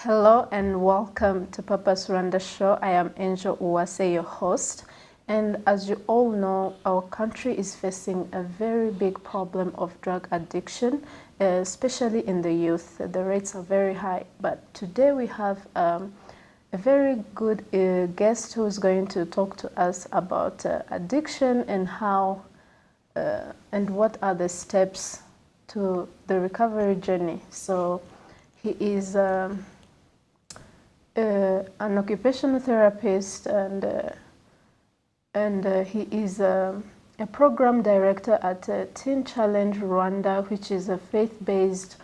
Hello and welcome to Papa's Rwanda show. I am Angel Uwase, your host. And as you all know, our country is facing a very big problem of drug addiction, especially in the youth. The rates are very high. But today we have a very good guest who is going to talk to us about addiction and how and what are the steps to the recovery journey. So he is an occupational therapist, and he is a program director at Teen Challenge Rwanda, which is a faith-based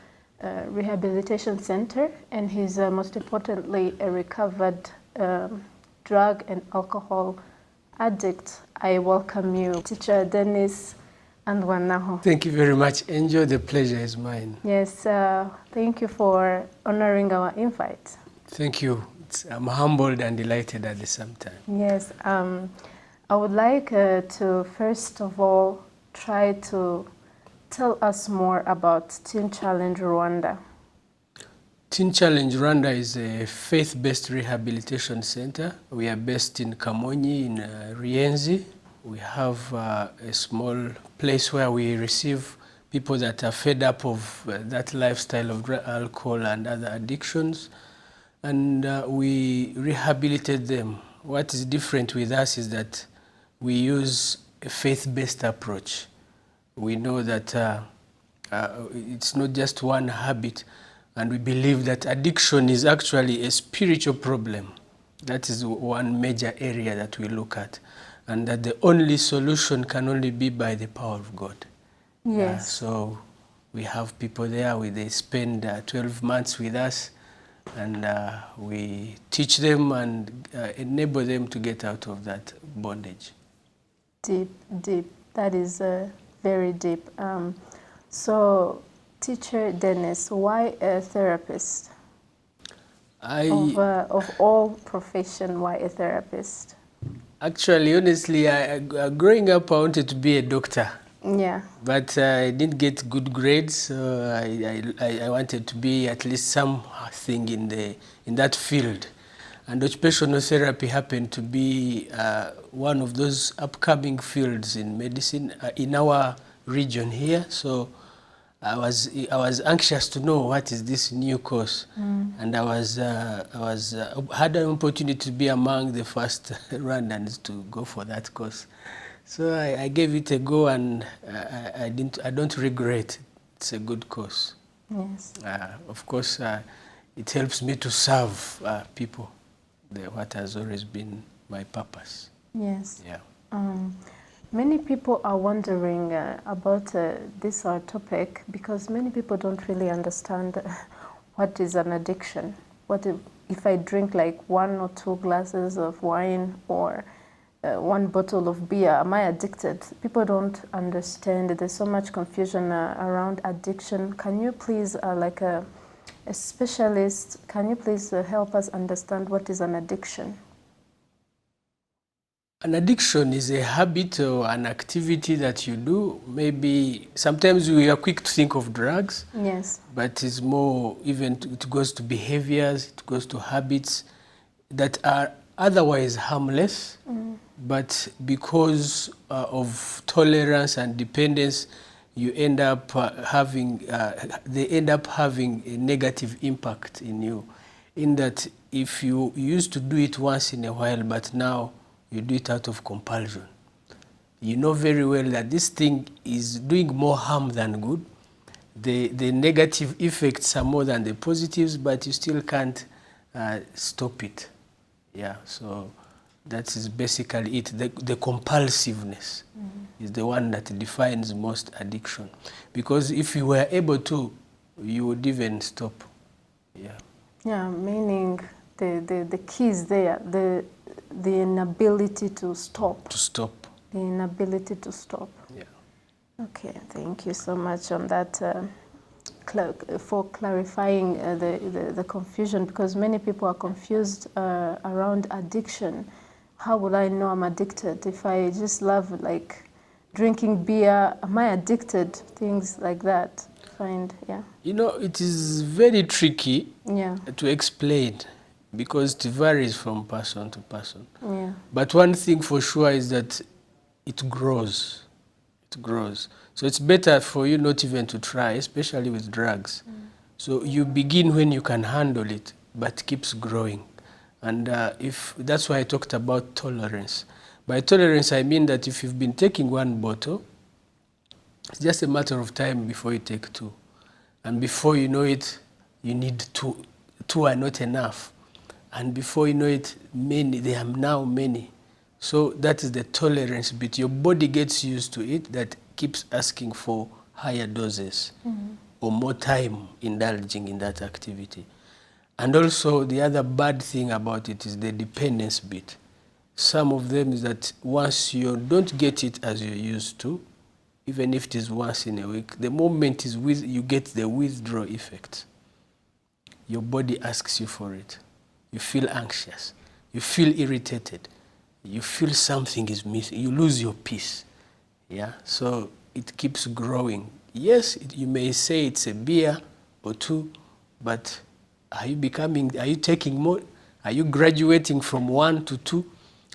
rehabilitation center, and he's most importantly a recovered drug and alcohol addict. I welcome you, Teacher Denis Akandwanaho. Thank you very much, Angel. The pleasure is mine. Yes, thank you for honoring our invite. Thank you. I'm humbled and delighted at the same time. Yes, I would like to first of all try to tell us more about Teen Challenge Rwanda. Teen Challenge Rwanda is a faith-based rehabilitation center. We are based in Kamonyi in Rienzi. We have a small place where we receive people that are fed up of that lifestyle of alcohol and other addictions. And we rehabilitate them. What is different with us is that we use a faith-based approach. We know that it's not just one habit, and we believe that addiction is actually a spiritual problem. That is one major area that we look at, and that the only solution can only be by the power of God. Yes. So we have people there, they spend 12 months with us, and we teach them and enable them to get out of that bondage. Deep. That is very deep. So, Teacher Denis, why a therapist? Of all profession, why a therapist? Actually, honestly, growing up, I wanted to be a doctor. Yeah. But I didn't get good grades, so I wanted to be at least something in that field. And occupational therapy happened to be one of those upcoming fields in medicine in our region here. So I was anxious to know what is this new course, and I had an opportunity to be among the first Rwandans to go for that course. So I gave it a go, and I don't regret. It's a good course. Yes. Of course, it helps me to serve people. What has always been my purpose. Yes. Yeah. Many people are wondering about this our topic, because many people don't really understand what is an addiction. What if I drink like 1 or 2 glasses of wine or 1 bottle of beer, am I addicted? People don't understand. There's so much confusion around addiction. Can you please, like a specialist, can you please help us understand what is an addiction? An addiction is a habit or an activity that you do. Maybe sometimes we are quick to think of drugs. Yes. But it's more, it goes to behaviors, it goes to habits that are otherwise harmless, but because of tolerance and dependence, you end up they end up having a negative impact in you. In that, if you used to do it once in a while, but now you do it out of compulsion, you know very well that this thing is doing more harm than good. The negative effects are more than the positives, but you still can't stop it. Yeah, so that is basically it. The compulsiveness is the one that defines most addiction. Because if you were able to, you would even stop. Yeah. Yeah, meaning the key is there, the inability to stop. To stop. The inability to stop. Yeah. Okay, thank you so much on that. For clarifying the confusion, because many people are confused around addiction. How will I know I'm addicted? If I just love like drinking beer, am I addicted? Things like that. find, yeah. You know, it is very tricky to explain because it varies from person to person. Yeah. But one thing for sure is that it grows. It grows. So it's better for you not even to try, especially with drugs. So you begin when you can handle it, but keeps growing. And if that's why I talked about tolerance. By tolerance, I mean that if you've been taking one bottle, it's just a matter of time before you take two. And before you know it, you need two. Two are not enough. And before you know it, many, there are now many. So that is the tolerance bit. Your body gets used to it, that keeps asking for higher doses or more time indulging in that activity. And also the other bad thing about it is the dependence bit. Some of them is that once you don't get it as you used to, even if it is once in a week, the moment is you get the withdrawal effect. Your body asks you for it. You feel anxious. You feel irritated. You feel something is missing. You lose your peace. Yeah, so it keeps growing. Yes, you may say it's a beer or two, but are you taking more? Are you graduating from 1 to 2?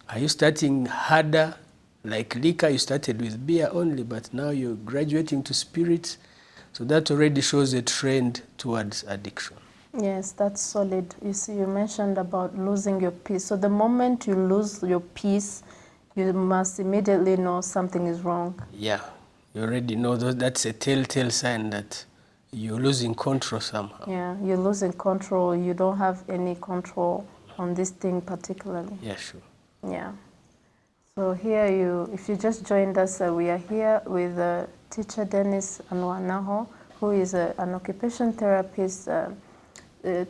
Are you starting harder? Like liquor, you started with beer only, but now you're graduating to spirits. So that already shows a trend towards addiction. Yes, that's solid. You see, you mentioned about losing your peace. So the moment you lose your peace, you must immediately know something is wrong. Yeah, you already know that's a telltale sign that you're losing control somehow. Yeah, you're losing control. You don't have any control on this thing particularly. Yeah, sure. Yeah. So here if you just joined us, we are here with teacher Denis Akandwanaho, who is an occupational therapist,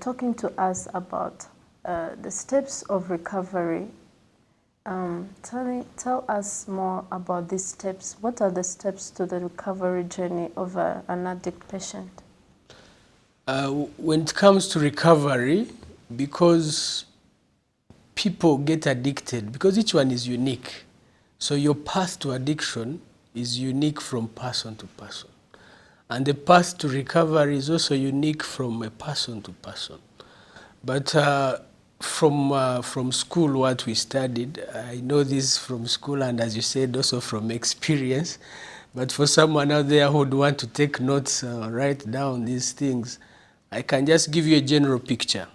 talking to us about the steps of recovery. Tell us more about these steps. What are the steps to the recovery journey of an addict patient? When it comes to recovery, because people get addicted, because each one is unique. So your path to addiction is unique from person to person. And the path to recovery is also unique from a person to person. But from school, what we studied, I know this from school and, as you said, also from experience. But for someone out there who would want to take notes, write down these things, I can just give you a general picture.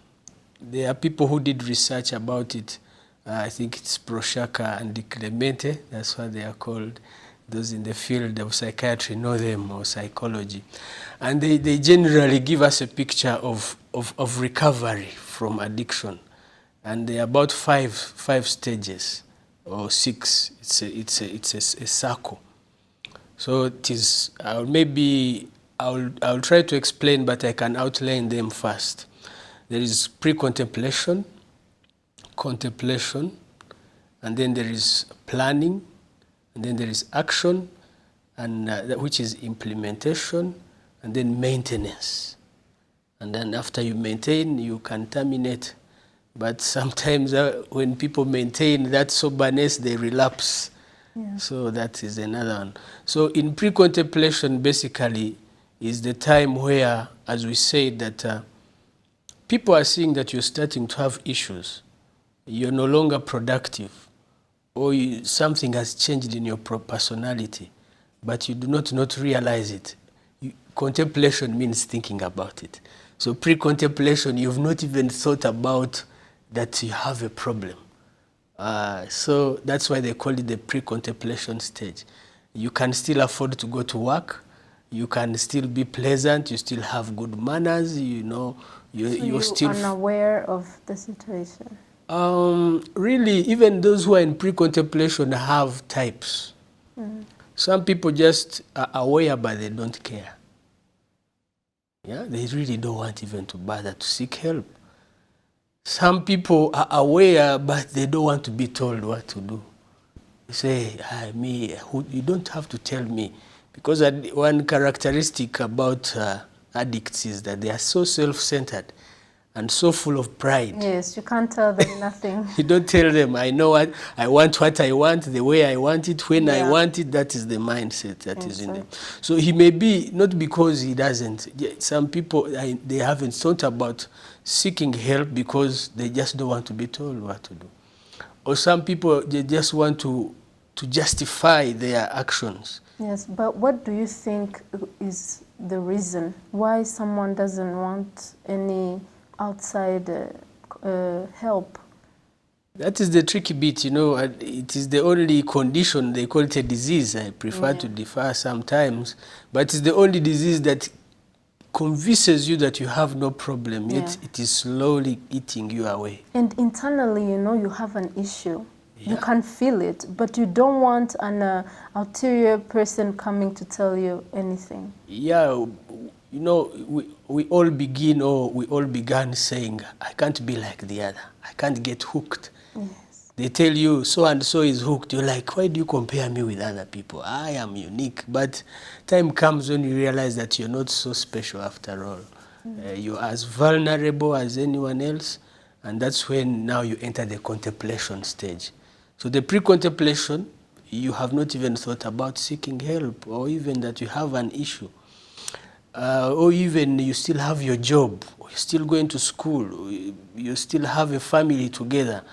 There are people who did research about it. I think it's Prochaska and Clemente, that's what they are called. Those in the field of psychiatry know them, or psychology. And they generally give us a picture of recovery from addiction. And there are about five stages, or 6. It's a circle. So it is, I'll try to explain, but I can outline them first. There is pre-contemplation, contemplation, and then there is planning, and then there is action, and which is implementation, and then maintenance. And then after you maintain, you can terminate. But sometimes when people maintain that soberness, they relapse. Yeah. So that is another one. So in pre-contemplation, basically, is the time where, as we said, that people are seeing that you're starting to have issues. You're no longer productive, or something has changed in your personality, but you do not realize it. Contemplation means thinking about it. So pre-contemplation, you've not even thought about that you have a problem. So that's why they call it the pre-contemplation stage. You can still afford to go to work. You can still be pleasant. You still have good manners. You know, you're still unaware of the situation. Really, even those who are in pre-contemplation have types. Some people just are aware, but they don't care. Yeah, they really don't want even to bother to seek help. Some people are aware, but they don't want to be told what to do. They say, you don't have to tell me. Because one characteristic about addicts is that they are so self-centered. and so full of pride. Yes, you can't tell them nothing. You don't tell them, I know what I want, the way I want it, when I Yeah. want it. That is the mindset that is in them. Exactly. So he may be, not because he doesn't. Some people, they haven't thought about seeking help because they just don't want to be told what to do. Or some people, they just want to justify their actions. Yes, but what do you think is the reason why someone doesn't want any outside help? That is the tricky bit, you know. It is the only condition, they call it a disease. I prefer to differ sometimes, but it's the only disease that convinces you that you have no problem, yet it is slowly eating you away. And internally, you know, you have an issue. Yeah. You can feel it, but you don't want an ulterior person coming to tell you anything. Yeah, you know, we all began saying, I can't be like the other. I can't get hooked. Yes. They tell you so and so is hooked. You're like, why do you compare me with other people? I am unique. But time comes when you realize that you're not so special after all. You're as vulnerable as anyone else. And that's when now you enter the contemplation stage. So the pre-contemplation, you have not even thought about seeking help, or even that you have an issue. Or even you still have your job, or you're still going to school, or you still have a family together.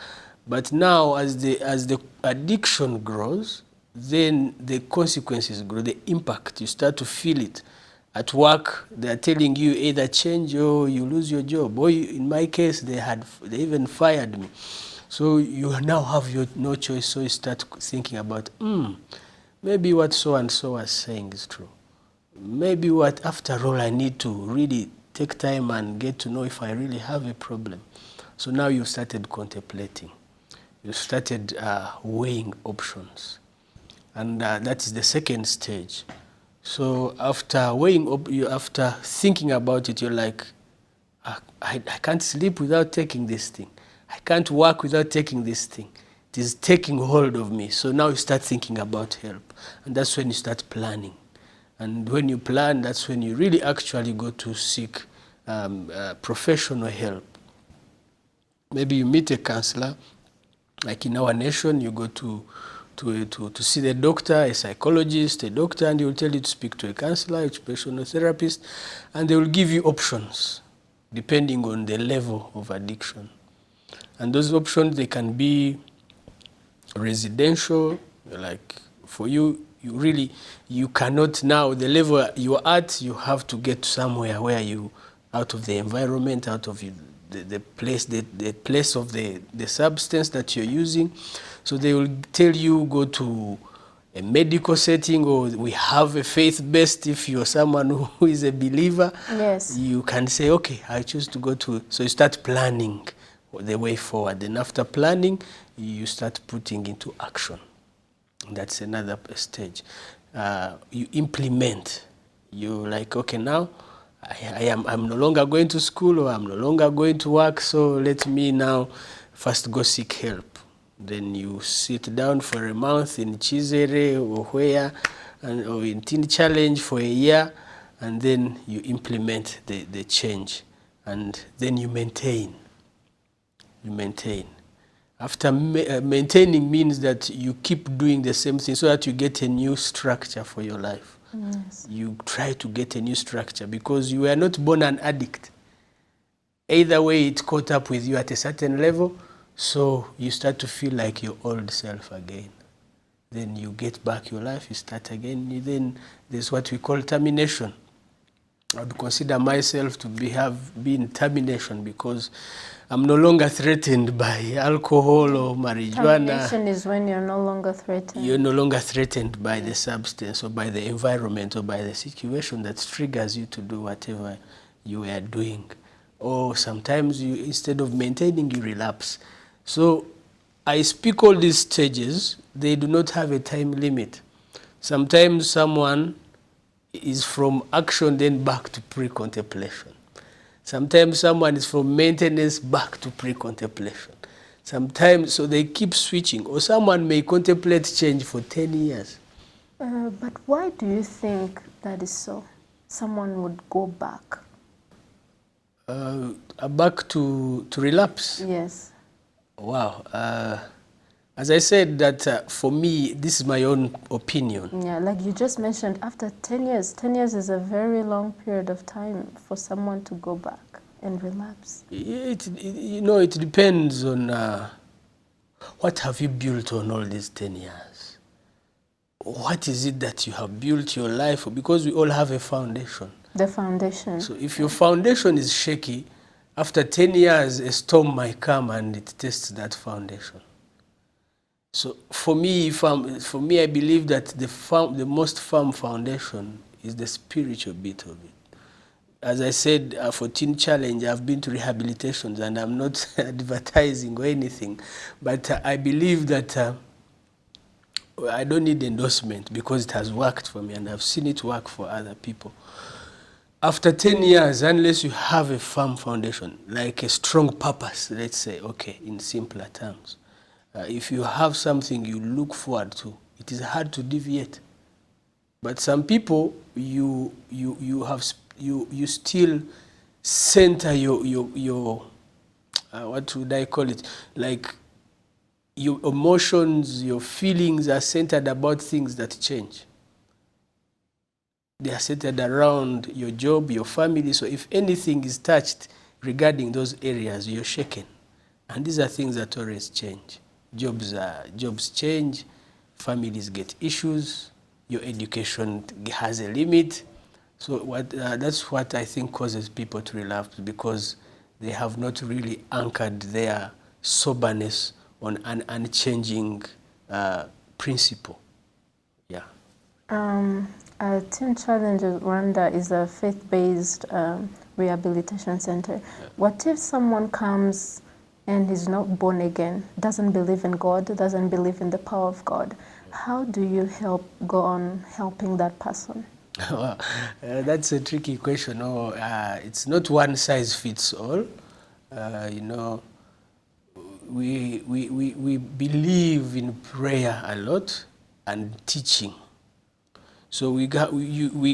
But now as the addiction grows, then the consequences grow, the impact, you start to feel it. At work, they are telling you either change or you lose your job. Or in my case, they even fired me. So you now have no choice, so you start thinking about, maybe what so-and-so was saying is true. Maybe what, after all, I need to really take time and get to know if I really have a problem. So now you've started contemplating. You started weighing options. And that is the second stage. So after after thinking about it, you're like, I can't sleep without taking this thing. I can't work without taking this thing. It is taking hold of me. So now you start thinking about help. And that's when you start planning. And when you plan, that's when you really actually go to seek professional help. Maybe you meet a counselor. Like in our nation, you go to see the doctor, a psychologist, a doctor, and he will tell you to speak to a counselor, a occupational therapist, and they will give you options depending on the level of addiction. And those options, they can be residential, like for you, you cannot now, the level you're at, you have to get somewhere where you, out of the environment, out of the place of the substance that you're using. So they will tell you, go to a medical setting, or we have a faith-based, if you're someone who is a believer. Yes. You can say, okay, I choose to go to, so you start planning the way forward. And after planning, you start putting into action. That's another stage. You implement. You like, okay, now I'm no longer going to school, or I'm no longer going to work, so let me now first go seek help. Then you sit down for a month in Chizere or where, or in Teen Challenge for a year, and then you implement the change. And then you maintain. You maintain. After maintaining means that you keep doing the same thing so that you get a new structure for your life. Yes. You try to get a new structure because you were not born an addict. Either way, it caught up with you at a certain level, so you start to feel like your old self again. Then you get back your life, you start again. Then there's what we call termination. I would consider myself to have been termination because I'm no longer threatened by alcohol or marijuana. Termination is when you're no longer threatened. You're no longer threatened by the substance or by the environment or by the situation that triggers you to do whatever you are doing. Or sometimes you, instead of maintaining, you relapse. So I speak all these stages, they do not have a time limit. Sometimes someone is from action then back to pre-contemplation. Sometimes someone is from maintenance back to pre-contemplation. Sometimes, so they keep switching. Or someone may contemplate change for 10 years. But why do you think that is so? Someone would go back? Back to relapse. Yes. Wow. As I said that for me, this is my own opinion. Yeah, like you just mentioned, after 10 years, 10 years is a very long period of time for someone to go back and relapse. It depends on what have you built on all these 10 years. What is it that you have built your life for? Because we all have a foundation. The foundation. So if your foundation is shaky, after 10 years, a storm might come and it tests that foundation. So for me, I believe that the most firm foundation is the spiritual bit of it. As I said, for Teen Challenge, I've been to rehabilitations, and I'm not advertising or anything, but I believe that I don't need endorsement because it has worked for me, and I've seen it work for other people. After 10 years, unless you have a firm foundation, like a strong purpose, let's say, okay, in simpler terms, if you have something you look forward to, it is hard to deviate. But some people, you still center your what would I call it? Like your emotions, your feelings are centered about things that change. They are centered around your job, your family. So if anything is touched regarding those areas, you're shaken. And these are things that always change. Jobs change, families get issues, your education has a limit. So that's what I think causes people to relapse, because they have not really anchored their soberness on an unchanging principle. Yeah. Teen Challenge Rwanda is a faith-based rehabilitation center. Yeah. What if someone comes and is not born again, doesn't believe in God, doesn't believe in the power of God? How do you go on helping that person? That's a tricky question. It's not one size fits all. We believe in prayer a lot and teaching. So we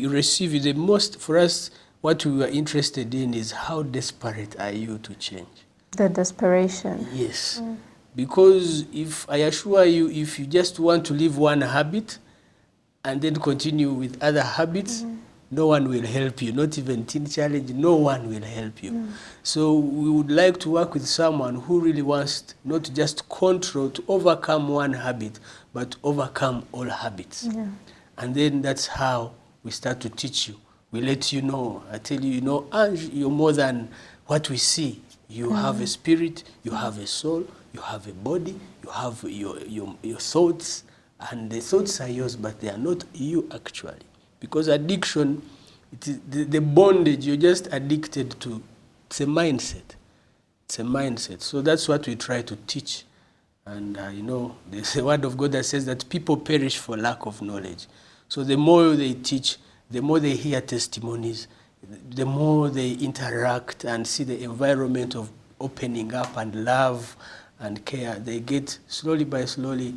receive the most. For us, what we were interested in is how desperate are you to change? The desperation. Yes. Because if I assure you, if you just want to leave one habit and then continue with other habits, no one will help you. Not even Teen Challenge, no one will help you. So we would like to work with someone who really wants not just control, to overcome one habit, but overcome all habits. Yeah. And then that's how we start to teach you. We let you know, I tell you, you're more than what we see. You have a spirit, you have a soul, you have a body, you have your thoughts, and the thoughts are yours, but they are not you actually. Because addiction, it is the bondage you're just addicted to, it's a mindset. It's a mindset. So that's what we try to teach. And there's a word of God that says that people perish for lack of knowledge. So the more they teach, the more they hear testimonies, the more they interact and see the environment of opening up and love and care, they get slowly by slowly,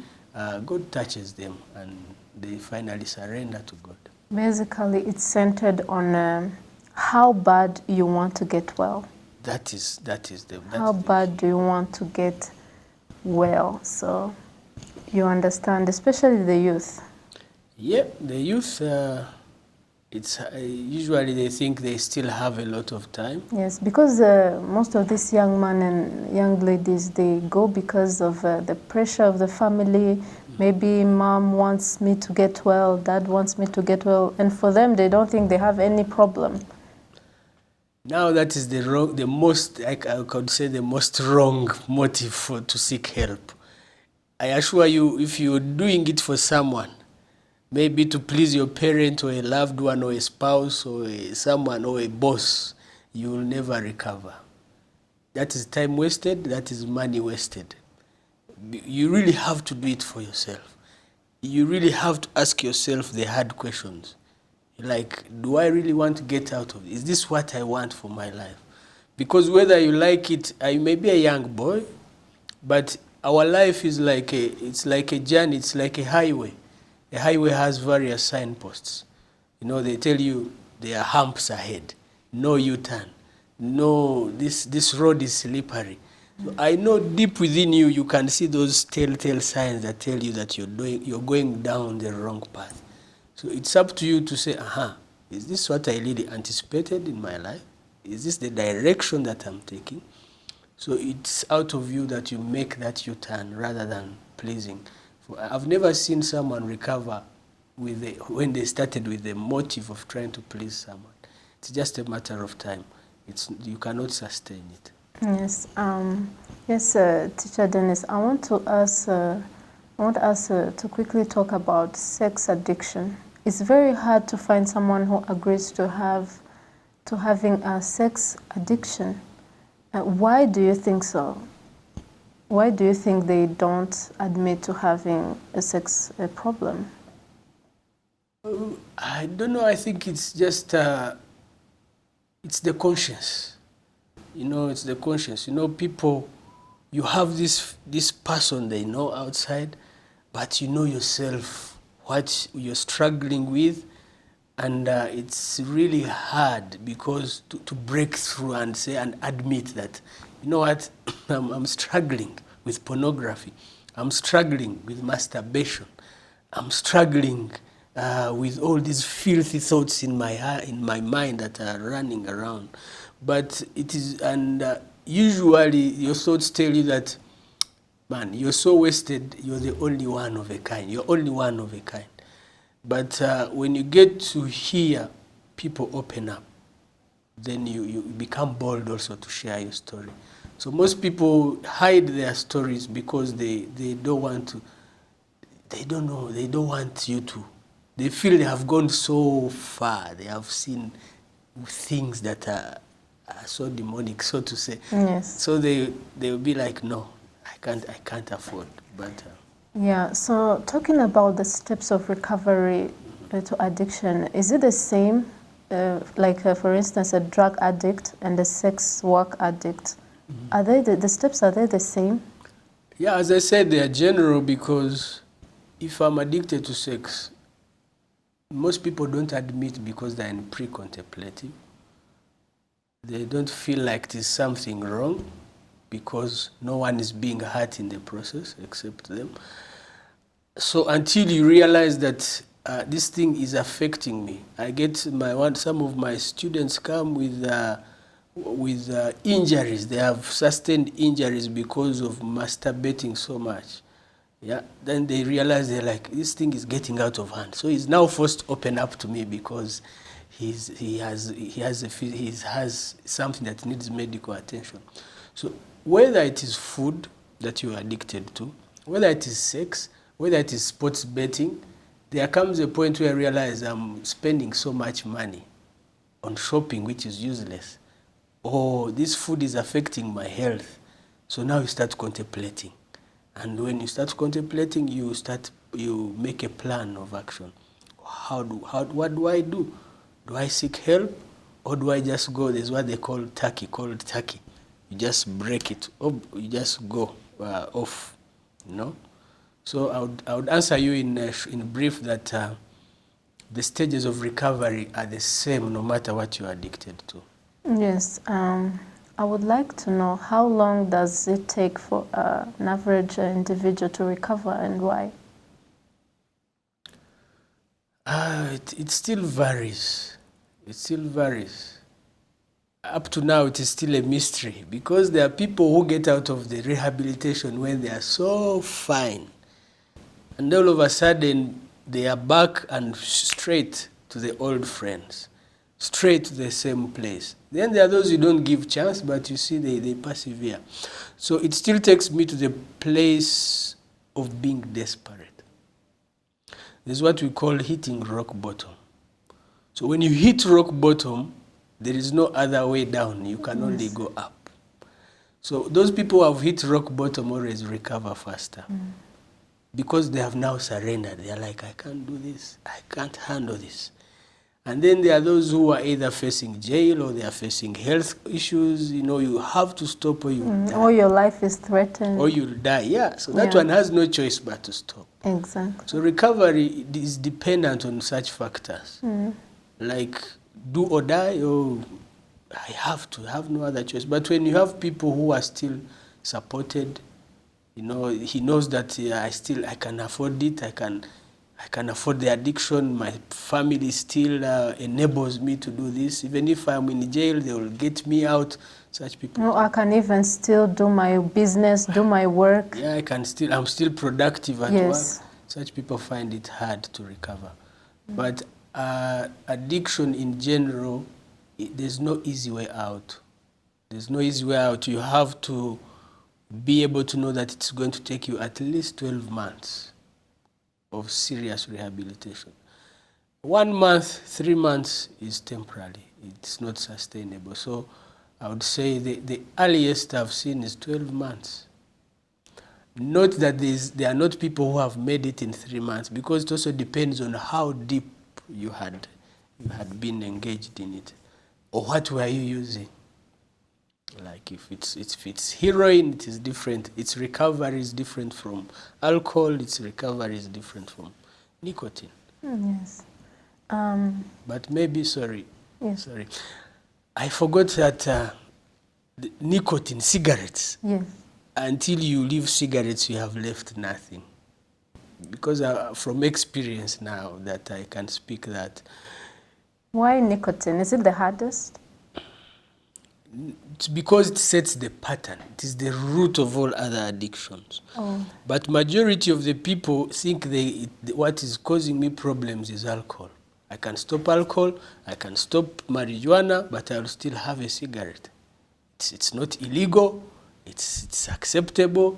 God touches them and they finally surrender to God. Basically, it's centered on how bad you want to get well. How bad do you want to get well? So you understand, especially the youth. Yep, the youth, it's usually they think they still have a lot of time. Yes, because most of these young men and young ladies, they go because of the pressure of the family. Maybe mom wants me to get well, dad wants me to get well, and for them, they don't think they have any problem. Now that is the most, I could say, the most wrong motive to seek help. I assure you, if you're doing it for someone, maybe to please your parent or a loved one or a spouse or someone or a boss, you will never recover. That is time wasted, that is money wasted. You really have to do it for yourself. You really have to ask yourself the hard questions. Like, do I really want to get out of it? Is this what I want for my life? Because whether you like it, I may be a young boy, but our life is it's like a journey, it's like a highway. The highway has various signposts. They tell you there are humps ahead, no U-turn. no, this road is slippery. So I know deep within you, you can see those telltale signs that tell you that you're going down the wrong path. So it's up to you to say, is this what I really anticipated in my life? Is this the direction that I'm taking? So it's out of you that you make that U-turn rather than pleasing. I've never seen someone recover when they started with the motive of trying to please someone. It's just a matter of time. You cannot sustain it. Yes, Teacher Denis, I want us to quickly talk about sex addiction. It's very hard to find someone who agrees to having a sex addiction. Why do you think so? Why do you think they don't admit to having a sex problem? I don't know. I think it's just it's the conscience. It's the conscience. People, you have this person they know outside, but you know yourself what you're struggling with, and it's really hard because to break through and say and admit that, you know what, I'm struggling with pornography, I'm struggling with masturbation, I'm struggling with all these filthy thoughts in my mind that are running around. But it is, and usually your thoughts tell you that, man, you're so wasted, you're the only one of a kind, you're only one of a kind. But when you get to hear people open up, then you become bold also to share your story. So most people hide their stories because they don't want to, they don't know, they don't want you to. They feel they have gone so far, they have seen things that are so demonic, so to say. Yes. So they will be like, no, I can't afford. But yeah. So talking about the steps of recovery to addiction, is it the same? For instance, a drug addict and a sex work addict. Are they the steps? Are they the same? Yeah, as I said, they are general because if I'm addicted to sex, most people don't admit because they're in pre-contemplative. They don't feel like there's something wrong because no one is being hurt in the process except them. So until you realize that this thing is affecting me, I get some of my students come with injuries. They have sustained injuries because of masturbating so much. Yeah, then they realize they're like, this thing is getting out of hand. So he's now forced to open up to me because he has something that needs medical attention. So whether it is food that you are addicted to, whether it is sex, whether it is sports betting, there comes a point where I realize I'm spending so much money on shopping which is useless, or this food is affecting my health. So now you start contemplating. And when you start contemplating, you make a plan of action. What do I do? Do I seek help, or do I just go? There's what they call cold turkey. You just break it, or you just go off, So I would answer you in brief that the stages of recovery are the same no matter what you're addicted to. Yes. I would like to know, how long does it take for an average individual to recover, and why? It still varies. It still varies. Up to now, it is still a mystery because there are people who get out of the rehabilitation when they are so fine. And all of a sudden, they are back and straight to the old friends, straight to the same place. Then there are those who don't give chance, but you see they persevere. So it still takes me to the place of being desperate. This is what we call hitting rock bottom. So when you hit rock bottom, there is no other way down. You can only go up. So those people who have hit rock bottom always recover faster. Because they have now surrendered. They are like, I can't do this. I can't handle this. And then there are those who are either facing jail or they are facing health issues. You have to stop or you'll die. Or your life is threatened. Or you'll die, yeah. So that one has no choice but to stop. Exactly. So recovery is dependent on such factors. Like do or die, or I have to have no other choice. But when you have people who are still supported, you know, he knows that I can afford it. I can afford the addiction. My family still enables me to do this. Even if I'm in jail, they will get me out. Such people. No, I can even still do my business, do my work. Yeah, I'm still productive at Yes. work. Such people find it hard to recover. But addiction in general, there's no easy way out. There's no easy way out. You have to be able to know that it's going to take you at least 12 months of serious rehabilitation. 1 month, 3 months is temporary. It's not sustainable. So I would say the earliest I've seen is 12 months. Note that there are not people who have made it in 3 months, because it also depends on how deep you had been engaged in it, or what were you using. Like if it's heroin, it is different. Its recovery is different from alcohol. Its recovery is different from nicotine. Yes. But maybe, sorry, I forgot that the nicotine, cigarettes. Yes. Until you leave cigarettes, you have left nothing. Because from experience now that I can speak that. Why nicotine? Is it the hardest? It's because it sets the pattern. It is the root of all other addictions. Oh. But majority of the people think what is causing me problems is alcohol. I can stop alcohol, I can stop marijuana, but I will still have a cigarette. It's not illegal, it's acceptable,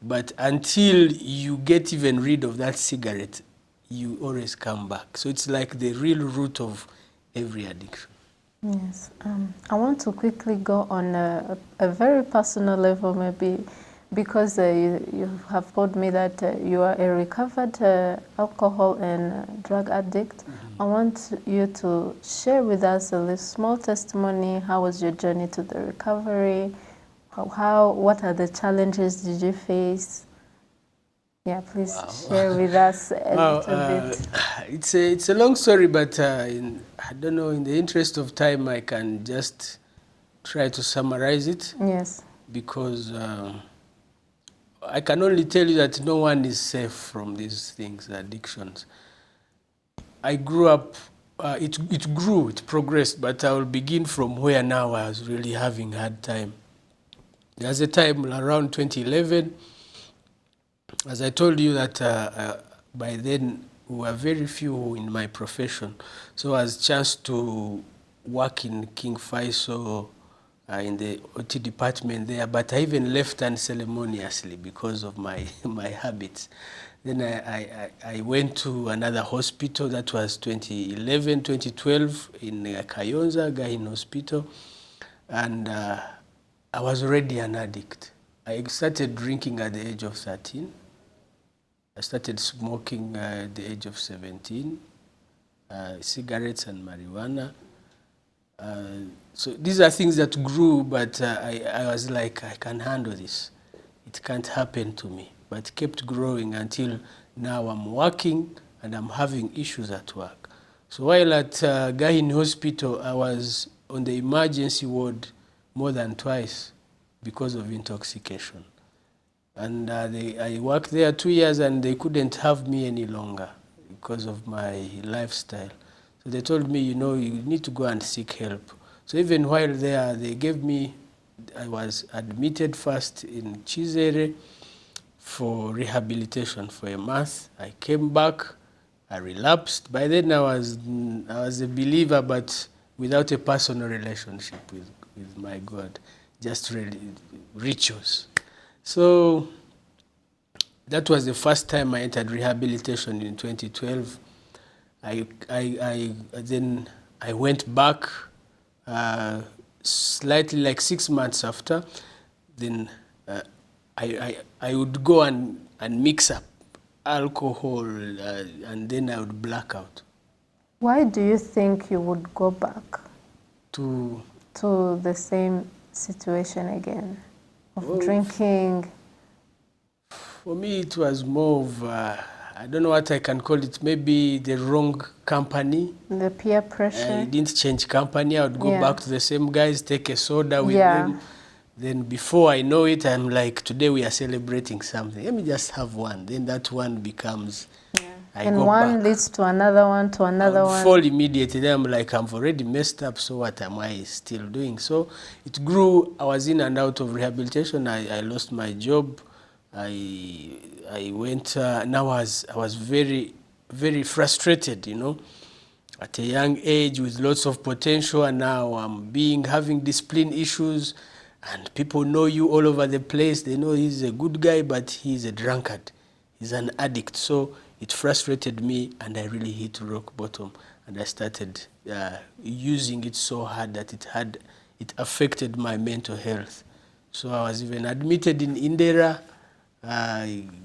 but until you get even rid of that cigarette, you always come back. So it's like the real root of every addiction. Yes. I want to quickly go on a very personal level, maybe, because you have told me that you are a recovered alcohol and drug addict. I want you to share with us a small testimony. How was your journey to the recovery? What are the challenges did you face? Yeah, please share with us a little bit. It's a long story, but I don't know, in the interest of time, I can just try to summarize it. Yes. Because I can only tell you that no one is safe from these things, addictions. I grew up, it grew, it progressed, but I will begin from where now I was really having a hard time. There was a time around 2011, as I told you that by then we were very few in my profession. So I was chance to work in King Faisal in the OT department there, but I even left unceremoniously because of my habits. Then I went to another hospital. That was 2011, 2012 in Kayonza, Gahin Hospital, and I was already an addict. I started drinking at the age of 13. I started smoking at the age of 17, cigarettes and marijuana. So these are things that grew, but I was like, I can handle this. It can't happen to me. But it kept growing until now I'm working and I'm having issues at work. So while at Gahin Hospital, I was on the emergency ward more than twice because of intoxication. And I worked there 2 years and they couldn't have me any longer because of my lifestyle. So they told me, you know, you need to go and seek help. So even while there, they gave me, I was admitted first in Chizere for rehabilitation for a month. I came back, I relapsed. By then I was a believer, but without a personal relationship with my God, just really rituals. So that was the first time I entered rehabilitation in 2012. Then I went back slightly like 6 months after. Then I would go and mix up alcohol and then I would black out. Why do you think you would go back To the same situation again of drinking? For me, it was more of I don't know what I can call it, maybe the wrong company. The peer pressure. I didn't change company. I would go back to the same guys, take a soda with them. Then before I know it, I'm like, today we are celebrating something. Let me just have one. Then that one becomes, and one leads to another one, to another one. Fall immediately. Then I'm like, I'm already messed up, so what am I still doing? So it grew. I was in and out of rehabilitation. I lost my job. I went, now I was very, very frustrated, you know, at a young age with lots of potential, and now I'm having discipline issues, and people know you all over the place. They know he's a good guy, but he's a drunkard. He's an addict. So it frustrated me, and I really hit rock bottom, and I started using it so hard that it affected my mental health. So I was even admitted in Indera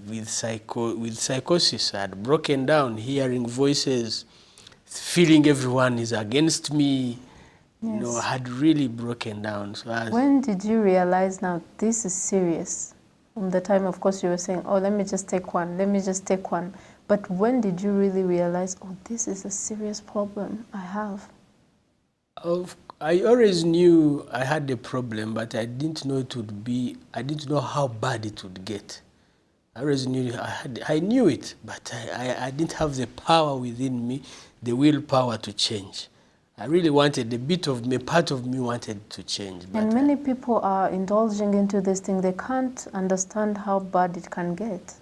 with psychosis. I had broken down, hearing voices, feeling everyone is against me. You know, I had really broken down. So when did you realize now this is serious? From the time, of course, you were saying, oh, let me just take one, let me just take one. But when did you really realize, oh, this is a serious problem I have? I always knew I had a problem, but I didn't know I didn't know how bad it would get. I always knew I knew it, but I didn't have the power within me, the willpower to change. I really wanted part of me wanted to change. But and many people are indulging into this thing. They can't understand how bad it can get.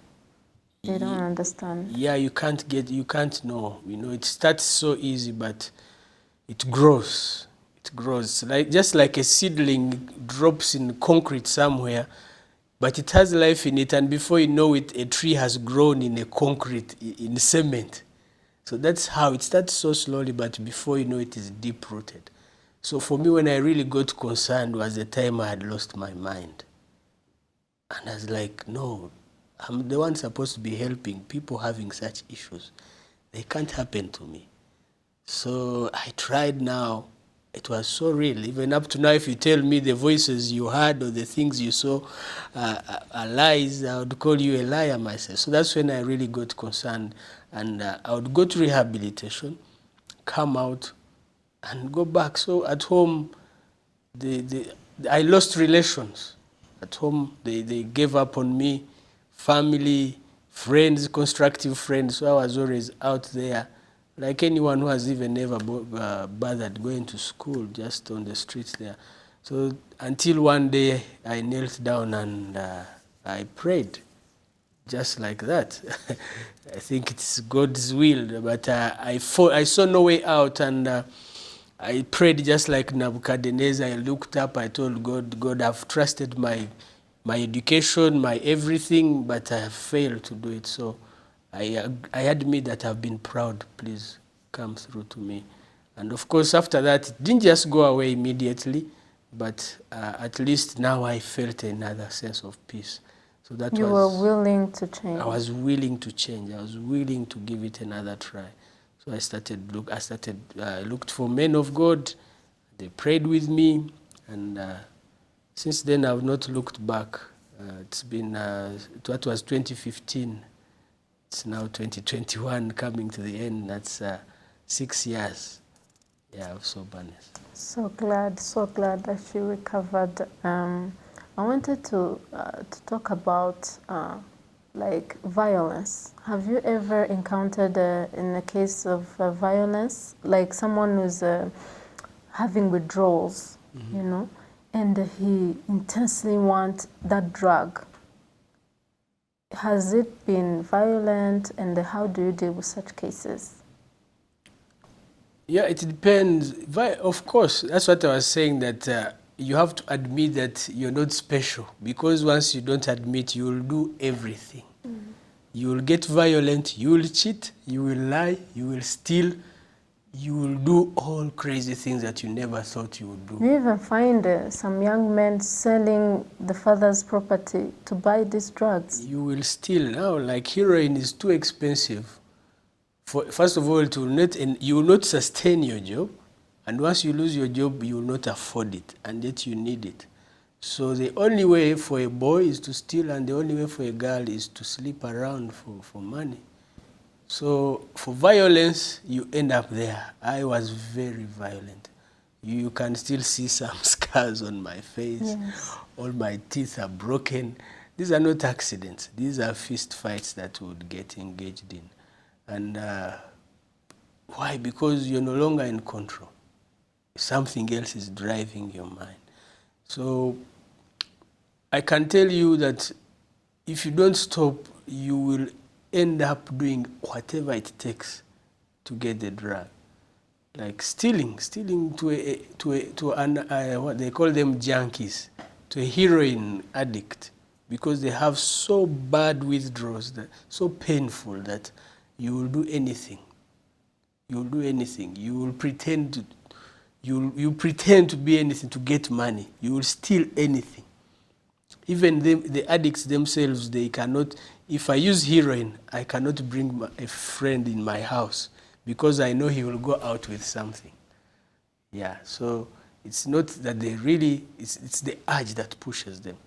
They don't understand. Yeah, you can't know. You know, it starts so easy, but it grows. It grows. Just like a seedling drops in concrete somewhere, but it has life in it, and before you know it, a tree has grown in a concrete, in cement. So that's how it starts, so slowly, but before you know it is deep-rooted. So for me, when I really got concerned was the time I had lost my mind. And I was like, no, I'm the one supposed to be helping people having such issues. They can't happen to me. So I tried now. It was so real. Even up to now, if you tell me the voices you heard or the things you saw are lies, I would call you a liar myself. So that's when I really got concerned. And I would go to rehabilitation, come out, and go back. So at home, I lost relations. At home, they gave up on me. Family, friends, constructive friends. So I was always out there, like anyone who has even never bothered going to school, just on the streets there. So until one day I knelt down and I prayed, just like that. I think it's God's will, but I saw no way out, and I prayed just like Nebuchadnezzar. I looked up, I told God, God, I've trusted my education, my everything, but I have failed to do it. So I admit that I've been proud. Please come through to me. And of course, after that, it didn't just go away immediately, but at least now I felt another sense of peace. So that you were willing to change. I was willing to change. I was willing to give it another try. So I looked for men of God. They prayed with me, and since then I've not looked back. It's been that was 2015. It's now 2021, coming to the end. That's 6 years. Yeah, of soberness. So glad that you recovered. I wanted to talk about like violence. Have you ever encountered in a case of violence, like someone who's having withdrawals, you know, and he intensely wants that drug? Has it been violent, and how do you deal with such cases? Yeah, it depends. Of course, that's what I was saying, that you have to admit that you're not special, because once you don't admit, you will do everything. You will get violent, you will cheat, you will lie, you will steal, you will do all crazy things that you never thought you would do. You even find some young men selling the father's property to buy these drugs. You will steal now, like heroin is too expensive. First of all, you will not sustain your job. And once you lose your job, you will not afford it, and yet you need it. So the only way for a boy is to steal, and the only way for a girl is to sleep around for money. So for violence, you end up there. I was very violent. You can still see some scars on my face. Yes. All my teeth are broken. These are not accidents. These are fist fights that would get engaged in. And why? Because you're no longer in control. Something else is driving your mind. So I can tell you that if you don't stop, you will end up doing whatever it takes to get the drug. Like stealing to an what they call them junkies, to a heroin addict, because they have so bad withdrawals, that so painful that you will do anything. You will do anything. You will pretend to, you pretend to be anything to get money. You will steal anything. Even the addicts themselves, they cannot, if I use heroin, I cannot bring a friend in my house because I know he will go out with something. Yeah, so it's not that they really, it's the urge that pushes them.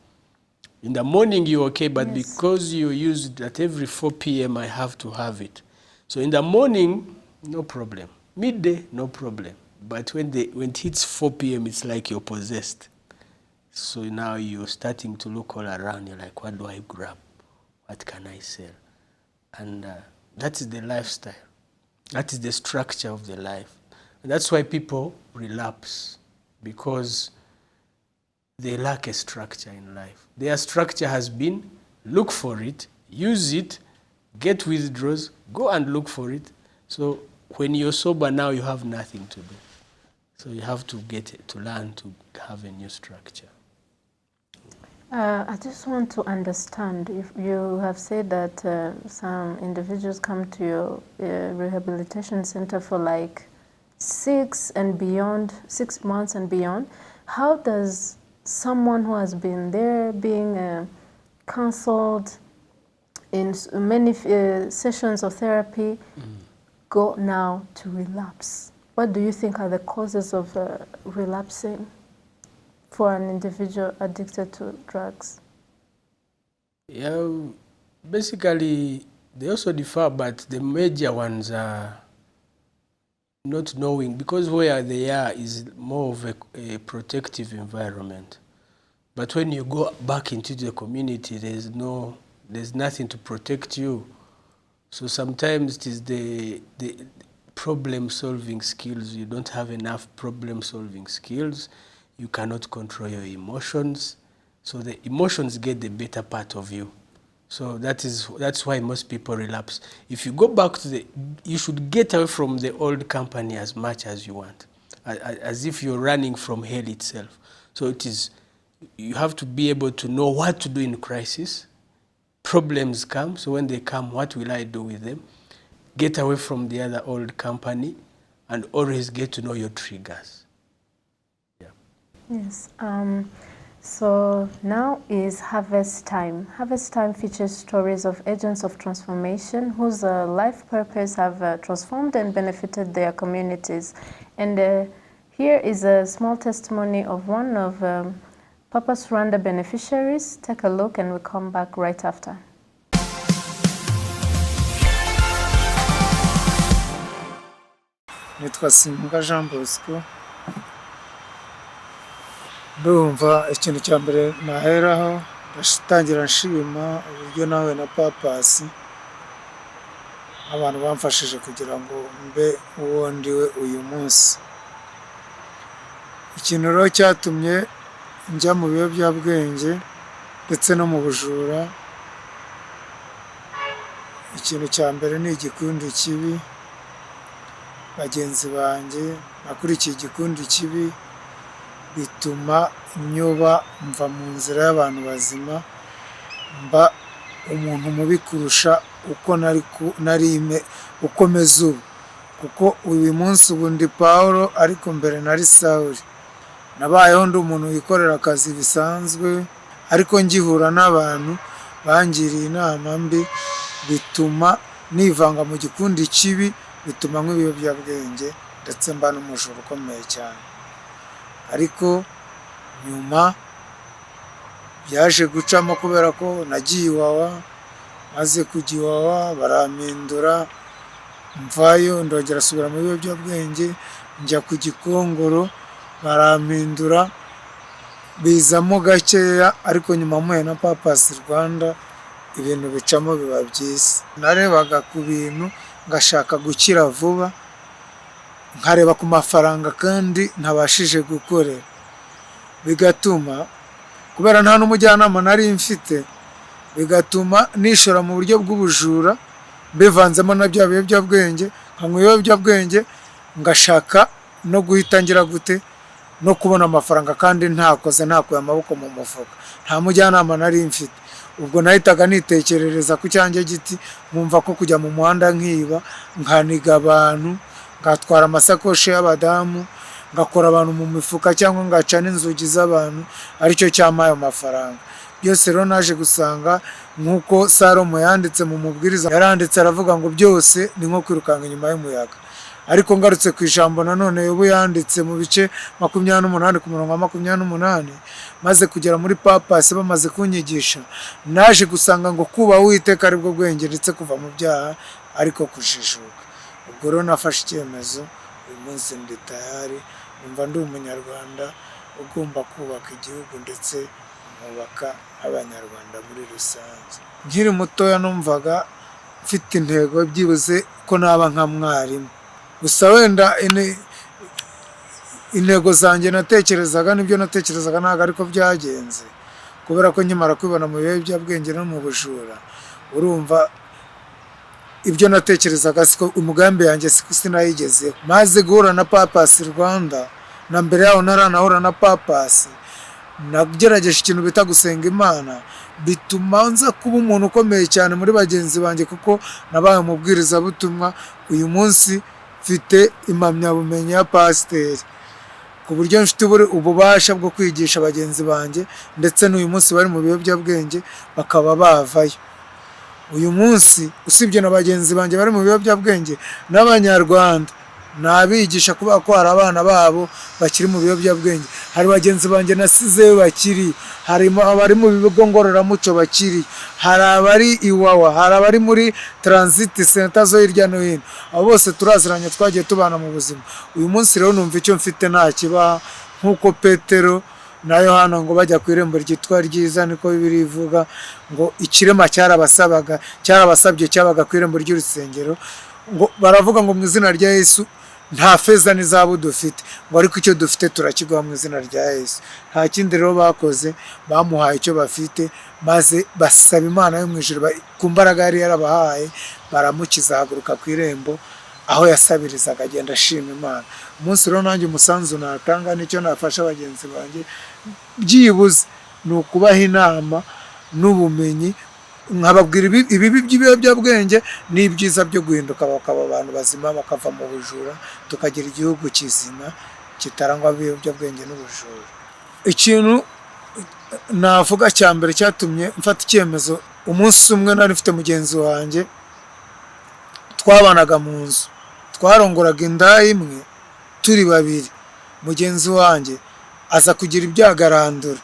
In the morning you're okay, but Yes. because you use that every 4 p.m. I have to have it. So in the morning, no problem. Midday, no problem. But when it hits 4 p.m., it's like you're possessed. So now you're starting to look all around. You're like, what do I grab? What can I sell? And that is the lifestyle. That is the structure of the life. And that's why people relapse, because they lack a structure in life. Their structure has been, look for it, use it, get withdrawals, go and look for it. So when you're sober now, you have nothing to do. So you have to learn to have a new structure. I just want to understand, if you have said that some individuals come to your rehabilitation center for like 6 months and beyond, how does someone who has been there being counseled in many sessions of therapy go now to relapse? What do you think are the causes of relapsing for an individual addicted to drugs? Yeah, basically, they also differ, but the major ones are not knowing, because where they are is more of a protective environment. But when you go back into the community, there's nothing to protect you. So sometimes it is the problem-solving skills. You don't have enough problem-solving skills. You cannot control your emotions. So the emotions get the better part of you. So that's why most people relapse. If you go back to you should get away from the old company as much as you want, as if you're running from hell itself. So you have to be able to know what to do in crisis. Problems come, so when they come, what will I do with them? Get away from the other old company and always get to know your triggers. Yeah. Yes. So now is Harvest Time. Harvest Time features stories of agents of transformation whose life purpose have transformed and benefited their communities. And here is a small testimony of one of Purpose Rwanda beneficiaries. Take a look and we'll come back right after. Nitwa Simbuga Jean Bosco. Ndumva ikintu cya mbere naheraho ndatangira nshima uburyo nawe na Papasi abantu bamfashije kugira ngo mbe uwo ndiwe uyu munsi. Ikintu rero cyatumye njya mu biyobyabwenge ndetse no mu bujura, ikintu cya mbere ni igikundi kibi. Bagenzi banjye nakurikiye igikundi kibi bituma nyoba mva mu nzira y'abantu bazima, mba umuntu mubi kurusha uko meze ubu, kuko uyu munsi ubu ndi Pawulo ariko mbere nari Sawuli. Nabayeho ndi umuntu wikorera akazi bisanzwe, ariko ngihura n'abantu bangiriye inama mbi bituma nivanga mu gikundi kibi, bituma nk'ibiyobyabwenge ndetse mba n'umujura ukomeye cyane. Ariko nyuma byaje gucamo kubera ko nagiye Iwawa, maze kujya Iwawa barampindura, mvayo ndongera asubira mu biyobyabwenge, njya ku Gikongoro barampindura bizamo gakeya, ariko nyuma muhe na Papas Rwanda ibintu bicamo biba byiza. Narebaga ku bintu ngashaka gukira vuba, nkareba ku mafaranga kandi ntabashije gukorera, bigatuma kubera nta n'umujyanama nari mfite, bigatuma nishora mu buryo bw'ubujura bivanzemo na bya biyobyabwenge, nkanywa ibiyobyabwenge ngashaka no guhita ngira gute no kubona amafaranga kandi ntakoze, ntakuye amaboko mu mufuka, nta mujyanama nari mfite. Ubwo nahitaga nitekerereza ku cyanjye giti, nkumva ko kujya mu muhanda nkiba, nkaniga abantu, ngatwara amasakoshi y'abadamu, ngakora abantu mu mifuka cyangwa ngaca n'inzugi z'abantu, aricyo cyamaye amafaranga. Byose rero naje gusanga nk'uko Salomo yanditse mu mubwiriza, yaranditse aravuga ngo byose ni nko kwirukanka inyuma y'umuyaga. Ariko ngarutse ku ijambo nanone Yobu yanditse mu bice 28 ku murongo wa 28, maze kugera muri Papas bamaze kunyigisha, naje gusanga ngo kuba Uwiteka aribwo bwenge ndetse kuva mu byaha ariko kujijuka. Ubwo rero nafashe icyemezo, uyu munsi ndi tayari, numva ndi umunyarwanda ugomba kubaka igihugu ndetse nkubaka abanyarwanda muri rusange. Nkiri mutoya numvaga mfite intego byibuze ko naba nka mwarimu, gusa wenda intego zanjye natekerezaga nibyo natekerezaga ntabwo ariko byagenze, kubera ko nkimara kwibona mu biyobyabwenge no mu bujura, urumva ibyo natekerezaga siko umugambi yanjye siko sinayigezeho. Maze guhura na Papas Rwanda, na mbere yaho ntaranahura na Papas, nagerageje ikintu bita gusenga Imana, bituma nza kuba umuntu ukomeye cyane muri bagenzi banjye, kuko nabaye umubwirizabutumwa. Uyu munsi mfite impamyabumenyi ya pasiteri, ku buryo mfite ububasha bwo kwigisha bagenzi banjye, ndetse n'uyu munsi bari mu biyobyabwenge bakaba bavayo. Uyu munsi usibye na bagenzi banjye bari mu biyobyabwenge, n'abanyarwanda nabigisha kubera ko hari abana babo bakiri mu biyobyabwenge, hari bagenzi banjye nasizeyo bakiri, hari abari mu bigo ngororamuco bakiri, hari abari Iwawa, hari abari muri transit center zo hirya no hino. Abo bose turaziranye, twagiye tubana mu buzima. Uyu munsi rero numva icyo mfite nta kibaha, nk'uko Petero na Yohana ngo bajya ku irembo ryitwa ryiza, niko Bibiliya ivuga ngo ikirema cyarabasabye cyabaga ku irembo ry'urusengero, ngo baravuga ngo mu izina rya Yesu nta feza n'izahabu dufite, ngo ariko icyo dufite turakiguha mu izina rya Yesu. Nta kindi rero bakoze, bamuhaye icyo bafite, maze basaba Imana yo mu ijuru ku mbaraga yari yarabahaye, baramukiza ahaguruka ku irembo aho yasabirizaga, agenda ashima Imana. Umunsi rero nanjye umusanzu natanga nicyo nafasha bagenzi banjye, byibuze ni ukubaha inama n'ubumenyi, nkababwira ibibi by'ibiyobyabwenge n'ibyiza byo guhinduka bakaba abantu bazima, bakava mu bujura, tukagira igihugu kizima kitarangwa ibiyobyabwenge n'ubujura. Ikintu navuga cya mbere cyatumye mfata icyemezo, umunsi umwe nari mfite mugenzi wanjye, twabanaga mu nzu, twarongoraga inda imwe turi babiri. Mugenzi wanjye aza kugira ibyago arandura,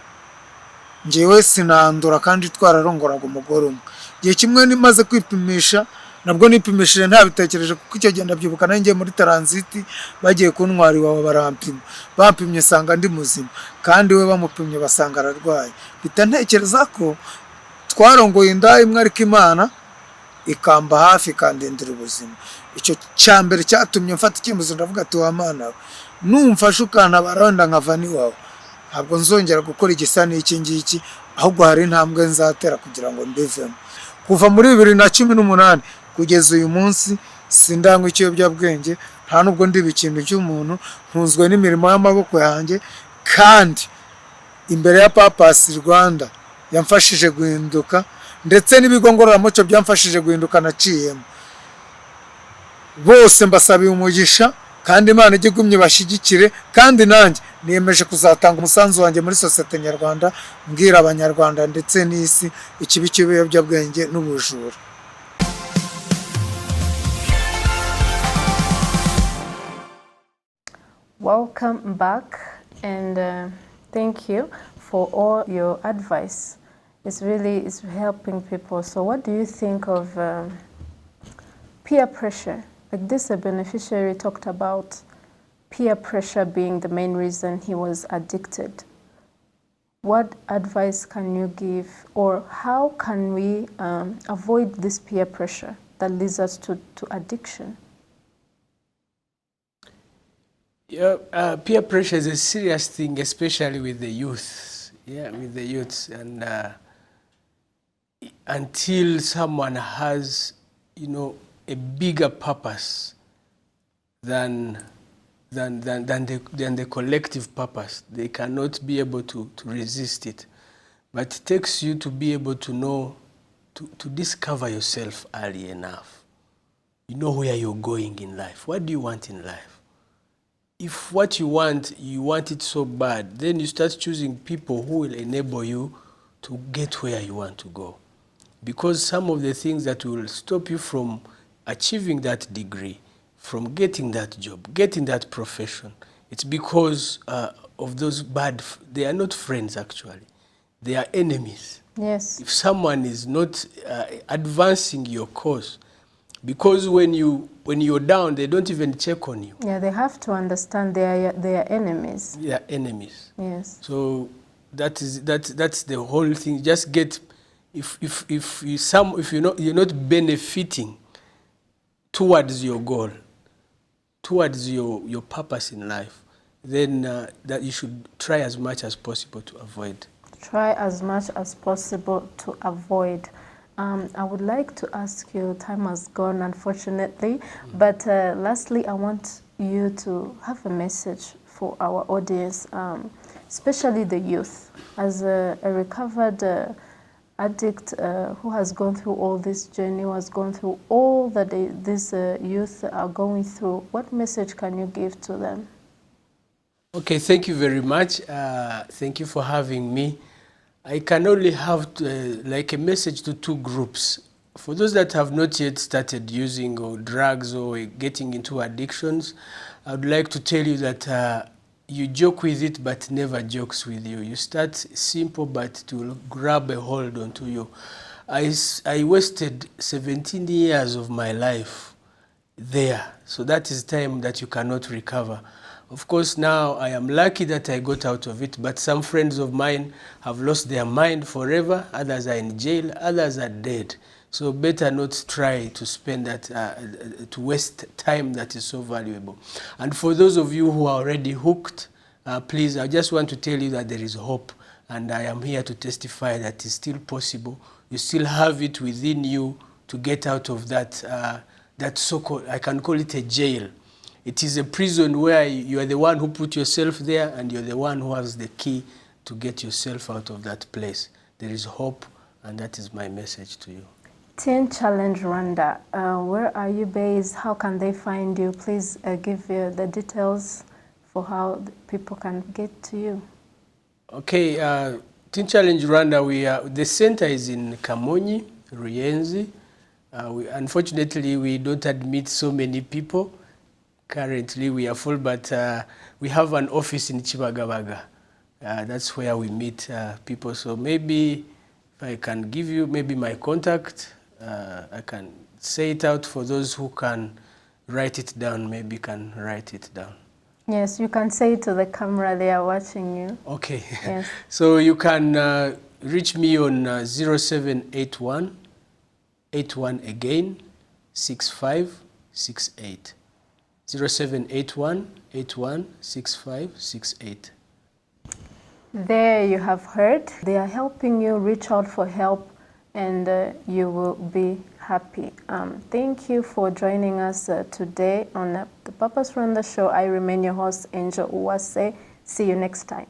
njyewe sinandura kandi twararongoraga umugore umwe. Igihe kimwe nimaze kwipimisha, nabwo nipimishije ntabitekereje, kuko icyo gihe ndabyibuka nari ngiye muri transit, bagiye kuntwara Iwawa barampima, bampimye sanga ndi muzima, kandi we bamupimye basanga ararwaye. Bita ntekereza ko twarongoye inda imwe, ariko Imana ikamba hafi ikandindira ubuzima. Icyo cya mbere cyatumye mfata icyemezo, ndavuga ati wa Mana, numfashe ukantabara wenda nkava n'iwawe, ntabwo nzongera gukora igisa n'iki ngiki, ahubwo hari intambwe nzatera kugira ngo mbivemo. Kuva muri 2018 kugeza uyu munsi sindanywa ikiyobyabwenge, nta nubwo ndiba ikintu cy'umuntu, ntunzwe n'imirimo y'amaboko yanjye, kandi imbere ya Papas Rwanda yamfashije guhinduka, ndetse n'ibigo ngororamuco byamfashije guhinduka naciyemo. Bose mbasabiye umugisha, kandi Imana ijye igumye bashyigikire, kandi nanjye niyemeje kuzatanga umusanzu wanjye muri sosiyete nyarwanda, mbwira abanyarwanda ndetse n'isi ikibi cy'ibiyobyabwenge n'ubujura. Welcome back, and thank you for all your advice. It's helping people. So what do you think of peer pressure Like this, a beneficiary talked about peer pressure being the main reason he was addicted. What advice can you give, or how can we avoid this peer pressure that leads us to addiction? Yeah, peer pressure is a serious thing, especially with the youth. Yeah, with the youths, and until someone has, a bigger purpose than the collective purpose, they cannot be able to resist it. But it takes you to be able to know, to discover yourself early enough. You know where you're going in life. What do you want in life? If what you want it so bad, then you start choosing people who will enable you to get where you want to go. Because some of the things that will stop you from achieving that degree, from getting that job, getting that profession, it's because of those they are not friends actually, they are enemies. Yes. If someone is not advancing your cause, because when you're down, they don't even check on you. Yeah, they have to understand they are enemies. They are enemies. Yes. So that's the whole thing. Just get, if you're not benefiting towards your goal, towards your purpose in life, then that you should try as much as possible to avoid. Try as much as possible to avoid. I would like to ask you, time has gone unfortunately, but lastly I want you to have a message for our audience, especially the youth. As a recovered addict who has gone through all this journey, who has gone through all that these youth are going through, what message can you give to them? Okay, thank you very much. Thank you for having me. I can only have like a message to two groups. For those that have not yet started using drugs or getting into addictions, I would like to tell you that you joke with it, but never jokes with you. You start simple, but it will grab a hold onto you. I wasted 17 years of my life there. So that is time that you cannot recover. Of course, now I am lucky that I got out of it, but some friends of mine have lost their mind forever. Others are in jail, others are dead. So better not try to spend that, to waste time that is so valuable. And for those of you who are already hooked, please, I just want to tell you that there is hope. And I am here to testify that it's still possible. You still have it within you to get out of that, that so-called, I can call it a jail. It is a prison where you are the one who put yourself there and you're the one who has the key to get yourself out of that place. There is hope, and that is my message to you. Teen Challenge Rwanda, where are you based? How can they find you? Please give the details for how people can get to you. Okay, Teen Challenge Rwanda, the center is in Kamonyi, Ruyenzi. Unfortunately, we don't admit so many people. Currently, we are full, but we have an office in Chibagabaga. That's where we meet people. So maybe if I can give you maybe my contact, I can say it out for those who can write it down, maybe can write it down. Yes, you can say it to the camera, they are watching you. Okay. Yes. So you can reach me on 0781 81 again 6568. 0781 81 6568. There you have heard. They are helping you reach out for help, and you will be happy. Thank you for joining us today on the Purpose Rwanda Show. I remain your host, Angel Uwase. See you next time.